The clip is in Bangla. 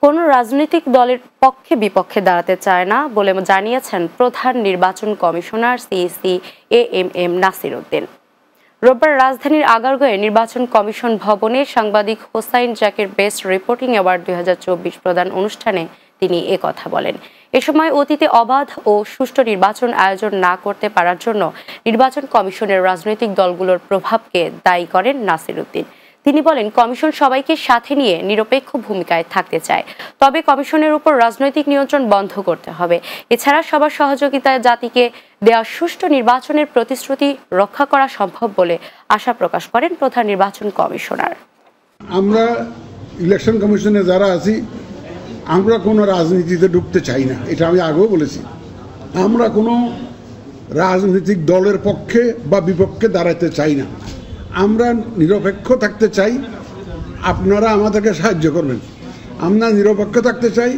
কোনো রাজনৈতিক দলের পক্ষে বিপক্ষে দাঁড়াতে চায় না বলে জানিয়েছেন প্রধান নির্বাচন commissioner CEC AMM Nasir Uddin. রোববার রাজধানীর আগারগাঁওয়ে নির্বাচন কমিশন ভবনে সাংবাদিক Hossain Zakir best reporting award 2024 প্রদান অনুষ্ঠানে তিনি একথা বলেন। এ সময় অতীতে অবাধ ও সুষ্ঠু নির্বাচন আয়োজন না করতে পারার জন্য নির্বাচন কমিশনের রাজনৈতিক দলগুলোর প্রভাবকে দায়ী করেন নাসির উদ্দিন। তিনি বলেন, কমিশন সবাইকে সাথে নিয়ে নিরপেক্ষ ভূমিকায় থাকতে চায়, তবে কমিশনের উপর রাজনৈতিক নিয়ন্ত্রণ বন্ধ করতে হবে। এছাড়া সবার সহযোগিতায় জাতিকে দেওয়া সুষ্ঠু নির্বাচনের প্রতিশ্রুতি রক্ষা করা সম্ভব বলে আশা প্রকাশ করেন প্রধান নির্বাচন কমিশনার। আমরা ইলেকশন কমিশনে যারা আছি, আমরা কোনো রাজনীতিতে ঢুকতে চাই না, এটা আমি আগেও বলেছি। আমরা কোনো রাজনৈতিক দলের পক্ষে বা বিপক্ষে দাঁড়াতে চাই না, আমরা নিরপেক্ষ থাকতে চাই। আপনারা আমাদেরকে সাহায্য করবেন, আমরা নিরপেক্ষ থাকতে চাই।